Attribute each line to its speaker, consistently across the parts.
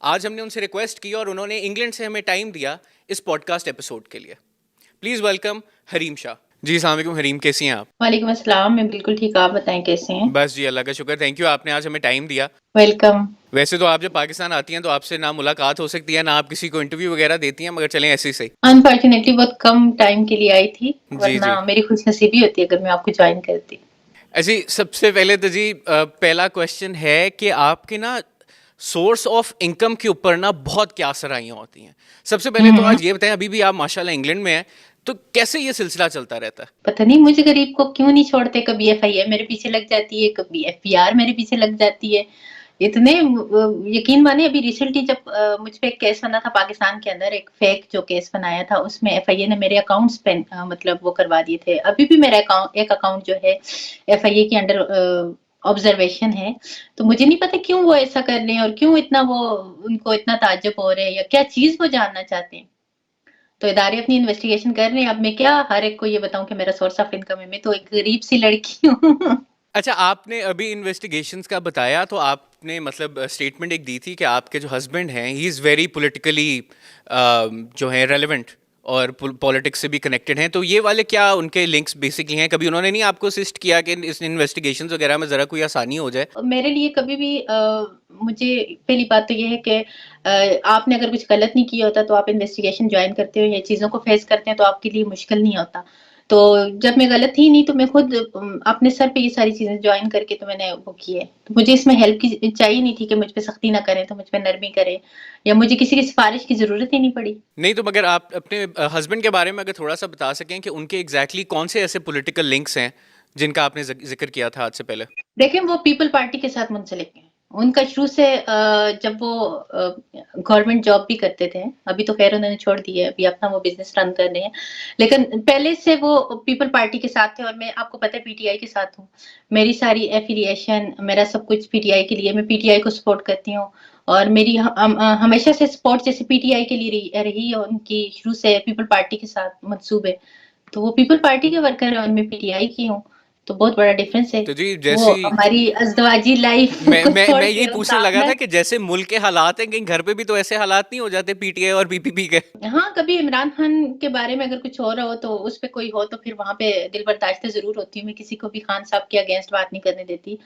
Speaker 1: आज हमने उनसे रिक्वेस्ट की और उन्होंने इंग्लैंड से हमें टाइम दिया इस पॉडकास्ट एपिसोड के लिए। Please welcome Hareem Shah ji. अस्सलाम वालेकुम हरीम, कैसी हैं आप?
Speaker 2: वालेकुम अस्सलाम। मैं बिल्कुल ठीक, आप बताएं कैसे हैं?
Speaker 1: बस जी, अल्लाह का शुक्र। थैंक यू, आपने आज हमें टाइम दिया।
Speaker 2: वेलकम।
Speaker 1: वैसे तो आप जब पाकिस्तान आती हैं तो आपसे ना मुलाकात हो सकती है, ना आप किसी को इंटरव्यू वगैरह देती हैं, मगर चलें ऐसे ही सही।
Speaker 2: अनफॉर्चुनेटली बहुत कम टाइम के लिए आई थी,
Speaker 1: जी
Speaker 2: वरना
Speaker 1: जी।
Speaker 2: मेरी खुशनसीबी होती अगर मैं आपको ज्वाइन करती।
Speaker 1: ऐसी सबसे पहले तो जी पहला क्वेश्चन है कि आपके ना सोर्स ऑफ इनकम के ऊपर ना बहुत क्या सराहियाँ होती हैं। सबसे पहले तो
Speaker 2: हम्म।
Speaker 1: आज ये बताएं, अभी भी आप माशाल्लाह इंग्लैंड में हैं, तो कैसे ये सिलसिला चलता रहता है?
Speaker 2: पता नहीं मुझे गरीब को क्यों नहीं छोड़ते, कभी एफआईआर मेरे पीछे लग जाती है, कभी एफपीआर मेरे पीछे लग जाती है। इतने यकीन माने अभी रिसेंटली जब मुझ पे एक केस बना था पाकिस्तान के अंदर, एक फेक जो केस बनाया था उसमें एफआईए ने मेरे अकाउंट्स पे मतलब वो करवा दिए थे। अभी भी मेरा अकाउंट एक अकाउंट जो है एफआईए के अंडर ऑब्जर्वेशन है। तो मुझे नहीं पता क्यों वो ऐसा कर रहे हैं और क्यों इतना वो उनको इतना ताज्जुब हो रहे हैं या क्या चीज वो जानना चाहते हैं। तो इदारे अपनी इन्वेस्टिगेशन कर रहे हैं। अब मैं क्या हर एक को ये बताऊं कि मेरा सोर्स ऑफ इनकम है? मैं तो एक गरीब सी लड़की हूँ।
Speaker 1: अच्छा, आपने अभी इन्वेस्टिगेशंस का बताया तो आपने मतलब स्टेटमेंट एक दी थी कि आपके जो हस्बैंड हैं ही इज़ वेरी पॉलिटिकली जो है रेलेवेंट और पॉलिटिक्स से भी कनेक्टेड हैं, तो ये वाले क्या उनके लिंक्स बेसिकली हैं? कभी उन्होंने नहीं आपको असिस्ट किया कि इस इन्वेस्टिगेशंस वगैरह में ज़रा कोई आसानी हो जाए?
Speaker 2: मेरे लिए कभी भी मुझे पहली बात तो ये है कि आपने अगर कुछ गलत नहीं किया होता तो आप इन्वेस्टिगेशन ज्वाइन करते हो या चीज़ों को फेस करते हैं तो आपके लिए मुश्किल नहीं होता। तो जब मैं गलत थी नहीं तो मैं खुद अपने सर पे ये सारी चीज़ें ज्वाइन करके तो मैंने वो की है। तो मुझे इसमें हेल्प की चाहिए नहीं थी कि मुझ पे सख्ती ना करें, तो मुझ पे नरमी करें या मुझे किसी की सिफ़ारिश की ज़रूरत ही नहीं पड़ी।
Speaker 1: नहीं तो मगर आप अपने हस्बैंड के बारे में अगर थोड़ा सा बता सकें कि उनके एग्जैक्टली कौन से ऐसे पॉलिटिकल लिंक्स हैं जिनका आपने जिक्र किया था आज से पहले?
Speaker 2: देखिए, वो पीपल पार्टी के साथ मुंसलिक हैं। उनका शुरू से जब वो गवर्नमेंट जॉब भी करते थे, अभी तो ख़ैर उन्होंने छोड़ दी है, अभी अपना वो बिज़नेस रन कर रहे हैं। लेकिन पहले से वो पीपल पार्टी के साथ थे और मैं आपको पता है पीटीआई के साथ हूँ। मेरी सारी एफ़िलिएशन, मेरा सब कुछ पीटीआई के लिए, मैं पीटीआई को सपोर्ट करती हूँ और मेरी हमेशा से सपोर्ट जैसे पीटीआई के लिए रही है उनकी शुरू से पीपल पार्टी के साथ मंसूब है। तो वो पीपल पार्टी के वर्कर हैं और मैं पीटीआई की हूँ। तो बहुत बड़ा डिफरेंस है।
Speaker 1: तो जी
Speaker 2: वो
Speaker 1: जैसी
Speaker 2: हमारी अज़दवाजी लाइफ
Speaker 1: मैं
Speaker 2: को
Speaker 1: मैं
Speaker 2: छोड़
Speaker 1: मैं यही
Speaker 2: के
Speaker 1: पूछने
Speaker 2: साथ
Speaker 1: लगा
Speaker 2: में
Speaker 1: था कि जैसे मुल्क के हालात हैं, कहीं घर पे भी तो ऐसे हालात नहीं हो जाते पीटीआई और पीपीपी के?
Speaker 2: हाँ, कभी इमरान खान के बारे में अगर कुछ हो रहा हो तो उस पे कोई हो तो फिर वहाँ पे दिल बर्दाश्त ज़रूर होती हूँ। मैं किसी को भी खान साहब के अगेंस्ट बात नहीं करने देती,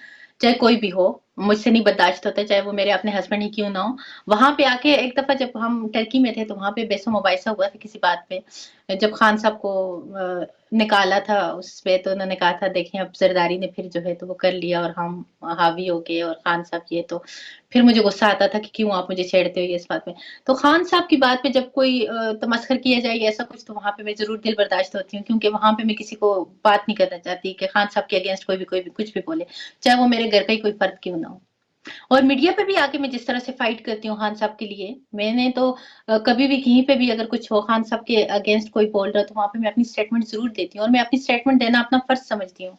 Speaker 2: चाहे कोई भी हो। मुझसे नहीं बर्दाश्त होता, चाहे वो मेरे अपने हस्बैंड ही क्यों ना हो। वहाँ पे आके एक दफ़ा जब हम टर्की में थे तो वहाँ पे बहस-ओ-मुबाहिसा हुआ था किसी बात पे। जब खान साहब को निकाला था उस पे तो उन्होंने कहा था देखें अब ज़रदारी ने फिर जो है तो वो कर लिया और हम हावी हो गए और खान साहब ये तो फिर मुझे गुस्सा आता था कि क्यों आप मुझे छेड़ते हो ये इस बात में। तो खान साहब की बात पे जब कोई तमस्खर किया जाए या ऐसा कुछ तो वहाँ पे मैं ज़रूर दिल बर्दाश्त होती हूँ क्योंकि वहाँ पे मैं किसी को बात नहीं करना चाहती कि खान साहब के अगेंस्ट कोई भी कुछ भी बोले, चाहे वो मेरे घर का ही कोई फ़र्द क्यों ना हो। और मीडिया पे भी आके मैं जिस तरह से फाइट करती हूँ खान साहब के लिए, मैंने तो कभी भी कहीं पे भी अगर कुछ हो खान साहब के अगेंस्ट कोई बोल रहा है तो वहाँ पे मैं अपनी स्टेटमेंट ज़रूर देती हूँ और मैं अपनी स्टेटमेंट देना अपना फ़र्ज़ समझती हूँ।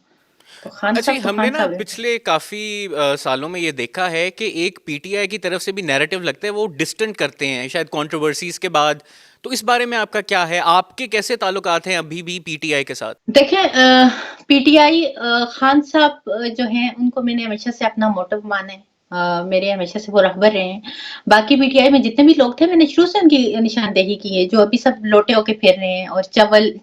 Speaker 2: तो खान
Speaker 1: अच्छा,
Speaker 2: साहब तो
Speaker 1: हमने
Speaker 2: खान
Speaker 1: ना
Speaker 2: साहब है।
Speaker 1: पिछले काफ़ी सालों में ये देखा है कि एक पीटीआई की तरफ से भी नैरेटिव लगता है वो डिस्टेंट करते हैं शायद कंट्रोवर्सीज के बाद। तो इस बारे में आपका क्या है? आपके कैसे ताल्लुकात हैं अभी भी पीटीआई के साथ?
Speaker 2: देखिए पीटीआई खान साहब जो हैं उनको मैंने हमेशा से अपना मोटिव माना है। मेरे हमेशा से वो रहबर रहे हैं। बाकी पीटीआई में जितने भी लोग थे मैंने शुरू से उनकी निशानदेही की है, जो अभी सब लोटे होके फिर रहे हैं और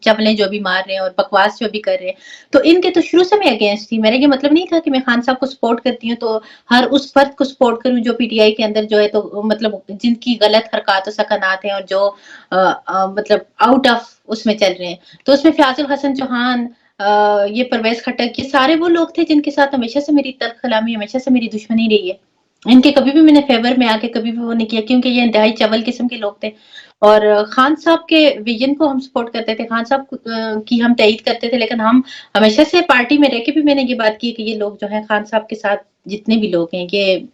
Speaker 2: चवलें जो भी मार रहे हैं और बकवास जो भी कर रहे हैं, तो इनके तो शुरू से मैं अगेंस्ट थी। मेरा ये मतलब नहीं था कि मैं खान साहब को सपोर्ट करती हूँ तो हर उस फर्द को सपोर्ट करूँ जो पीटीआई के अंदर जो है तो मतलब जिनकी गलत हरकत और सकनात हैं और जो मतलब आउट ऑफ उसमें चल रहे हैं। तो उसमें फ़याज़ुल हसन चौहान ये परवेज़ खट्टक ये सारे वो लोग थे जिनके साथ हमेशा से मेरी तल्ख़ कलामी, हमेशा से मेरी दुश्मनी रही है। इनके कभी भी मैंने फ़ेवर में आके कभी भी वो नहीं किया क्योंकि ये इंतहाई चवल किस्म के लोग थे। और खान साहब के विज़न को हम सपोर्ट करते थे, खान साहब की हम तइद करते थे, लेकिन हम हमेशा से पार्टी में रह के भी मैंने ये बात की कि ये लोग जो हैं खान साहब के साथ जितने भी लोग हैं, ये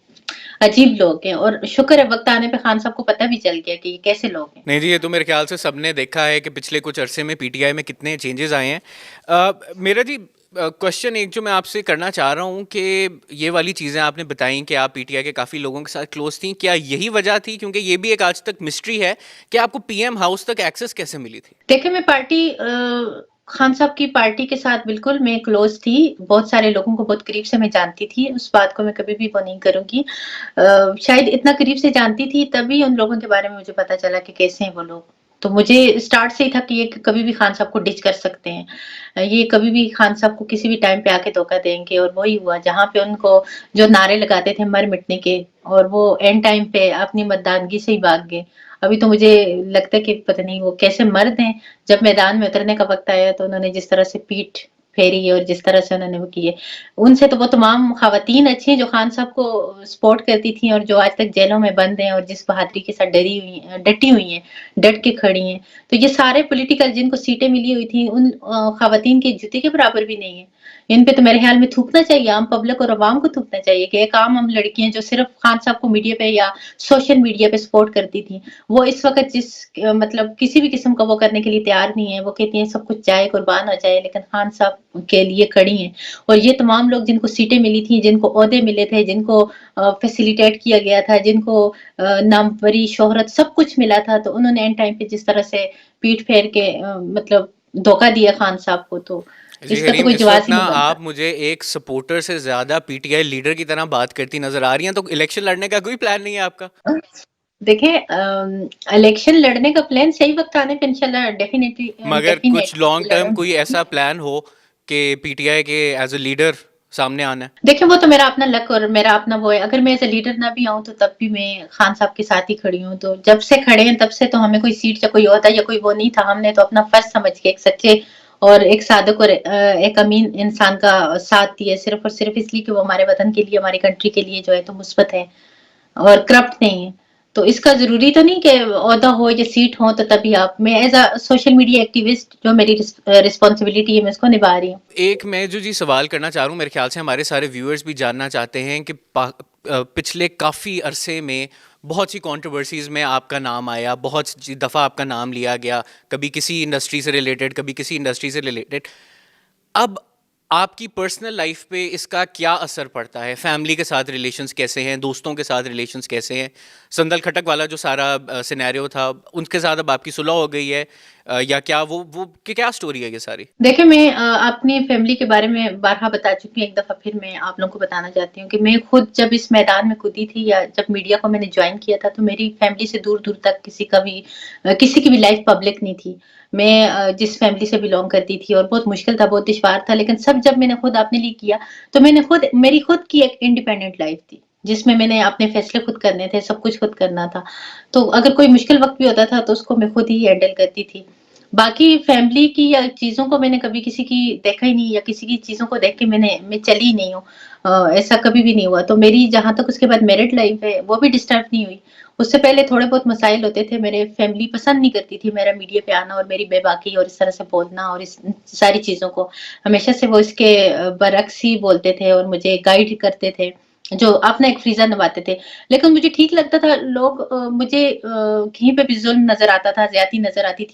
Speaker 2: अजीब लोग हैं और शुक्र है वक़्त आने पे खान साहब को पता भी चल गया कि ये कैसे लोग हैं।
Speaker 1: नहीं जी, ये तो मेरे ख्याल से सबने देखा है कि पिछले कुछ अरसे में पीटीआई में कितने चेंजेस आए हैं। मेरा जी क्वेश्चन एक जो मैं आपसे करना चाह रहा हूँ कि ये वाली चीज़ें आपने बताई कि आप पीटीआई के काफ़ी लोगों के साथ क्लोज थी, क्या यही वजह थी? क्योंकि ये भी एक आज तक मिस्ट्री है कि आपको पीएम हाउस तक एक्सेस कैसे मिली थी?
Speaker 2: देखिए मैं पार्टी खान साहब की पार्टी के साथ बिल्कुल मैं क्लोज़ थी, बहुत सारे लोगों को बहुत करीब से मैं जानती थी, उस बात को मैं कभी भी वो नहीं करूँगी। शायद इतना करीब से जानती थी तभी उन लोगों के बारे में मुझे पता चला कि कैसे हैं वो लोग। तो मुझे स्टार्ट से ही था कि ये कभी भी खान साहब को डिच कर सकते हैं। ये कभी भी खान साहब को किसी भी टाइम पे आके धोखा देंगे और वही हुआ जहाँ पे उनको जो नारे लगाते थे मर मिटने के और वो एंड टाइम पे अपनी मर्दानगी से ही भाग गए। अभी तो मुझे लगता है कि पता नहीं वो कैसे मर्द हैं, जब मैदान में उतरने का वक़्त आया तो उन्होंने जिस तरह से पीठ फेरी और जिस तरह से उन्होंने वो किए, उनसे तो वो तमाम ख़वातीन अच्छी हैं जो खान साहब को सपोर्ट करती थी और जो आज तक जेलों में बंद हैं और जिस बहादुरी के साथ डटी हुई हैं, डट के खड़ी हैं। तो ये सारे पॉलिटिकल जिनको सीटें मिली हुई थी उन ख़वातीन के जूते के बराबर भी नहीं है। इन पे तो मेरे ख़्याल में थूकना चाहिए, आम पब्लिक और अवाम को थूकना चाहिए कि एक आम लड़कियाँ जो सिर्फ़ खान साहब को मीडिया पे या सोशल मीडिया पे सपोर्ट करती थी, वो इस वक़्त मतलब किसी भी किस्म का वो करने के लिए तैयार नहीं है। वो कहती हैं सब कुछ जाए, कुर्बान हो जाए, लेकिन खान साहब के लिए खड़ी हैं। और ये तमाम लोग जिनको सीटें मिली थी, जिनको ओहदे मिले थे, जिनको फैसिलिटेट किया गया था, जिनको नामवरी, शोहरत सब कुछ मिला था, तो उन्होंने एंड टाइम पे जिस तरह से पीठ फेर के मतलब धोखा दिया खान साहब को, तो
Speaker 1: जी
Speaker 2: इसका तो
Speaker 1: हरीम,
Speaker 2: कोई
Speaker 1: इस वक्त
Speaker 2: जवाज़ ही
Speaker 1: ना
Speaker 2: नहीं बनता।
Speaker 1: आप मुझे एक सपोर्टर से ज़्यादा पीटीआई लीडर की तरह बात करती नज़र आ रही हैं, तो इलेक्शन लड़ने का कोई प्लान नहीं है आपका?
Speaker 2: देखिए इलेक्शन लड़ने का प्लान सही वक़्त आने पे इंशाल्लाह
Speaker 1: मगर कुछ
Speaker 2: डेफ़िनेटली
Speaker 1: लॉन्ग टर्म कोई
Speaker 2: लड़ूँगी।
Speaker 1: ऐसा प्लान हो कि पीटीआई के एज़ अ लीडर सामने आना है?
Speaker 2: देखिए, वो तो मेरा अपना लक और मेरा अपना वो है, अगर मैं एज़ अ लीडर ना भी आऊँ, तो तब भी मैं खान साहब के साथ ही खड़ी हूँ। तो जब से खड़े हैं, तब से तो हमें कोई सीट या कोई ओहदा या कोई वो नहीं था। हमने तो अपना फ़र्ज़ समझ के एक सच्चे और एक सादिक और एक अमीन इंसान का साथ दिया, सिर्फ़ और सिर्फ़ इसलिए कि वो हमारे वतन के लिए, हमारी कंट्री के लिए जो है तो मुस्बत है और करप्ट नहीं है। तो इसका ज़रूरी तो नहीं कि ओहदा हो या सीट हो, तो तभी आप मैं as a social media activist जो मेरी रिस्पॉन्सिबिलिटी है, मैं उसको निभा रही हूँ।
Speaker 1: एक मैं जो जी सवाल करना चाह रहा हूँ, मेरे ख्याल से हमारे सारे व्यूअर्स भी जानना चाहते हैं कि पिछले काफ़ी अरसे में बहुत सी कंट्रोवर्सीज़ में आपका नाम आया, बहुत सी दफ़ा आपका नाम लिया गया, कभी किसी इंडस्ट्री से रिलेटेड, कभी किसी इंडस्ट्री से रिलेटेड। अब आपकी पर्सनल लाइफ पे इसका क्या असर पड़ता है? फैमिली के साथ रिलेशंस कैसे हैं? दोस्तों के साथ रिलेशंस कैसे हैं? संदल खटक वाला जो सारा सिनेरियो था, उनके साथ अब आपकी सुलह हो गई है, या क्या वो क्या स्टोरी है ये सारी?
Speaker 2: देखिए, मैं अपनी फैमिली के बारे में बारहा बता चुकी हूँ, एक दफ़ा फिर मैं आप लोगों को बताना चाहती हूँ कि मैं खुद जब इस मैदान में कूदी थी या जब मीडिया को मैंने जॉइन किया था, तो मेरी फैमिली से दूर-दूर तक किसी की भी लाइफ़ पब्लिक नहीं थी। मैं जिस फैमिली से बिलॉन्ग करती थी और बहुत मुश्किल था, बहुत दुश्वार था, लेकिन सब जब मैंने खुद अपने लिए किया, तो मेरी खुद की एक इंडिपेंडेंट लाइफ़ थी, जिसमें मैंने अपने फैसले खुद करने थे, सब कुछ खुद करना था। तो अगर कोई मुश्किल वक़्त भी होता था, तो उसको मैं खुद ही हैंडल करती थी। बाकी फैमिली की या चीज़ों को मैंने कभी किसी की देखा ही नहीं या किसी की चीज़ों को देख के मैं चली ही नहीं हूँ। ऐसा कभी भी नहीं हुआ। तो मेरी जहाँ तक उसके बाद मैरिड लाइफ़ है, वो भी डिस्टर्ब नहीं हुई। उससे पहले थोड़े बहुत मसाइल होते थे, मेरे फैमिली पसंद नहीं करती थी मेरा मीडिया पे आना और मेरी बेबाकी और इस तरह से बोलना और इस सारी चीज़ों को। हमेशा से वो इसके बरअक्स ही बोलते थे और मुझे गाइड करते थे, जो अपना एक फ़रीज़ा निभाते थे। लेकिन मुझे ठीक लगता था, लोग मुझे कहीं पे भी ज़ुल्म नज़र आता था, ज़्यादती नज़र आती थी।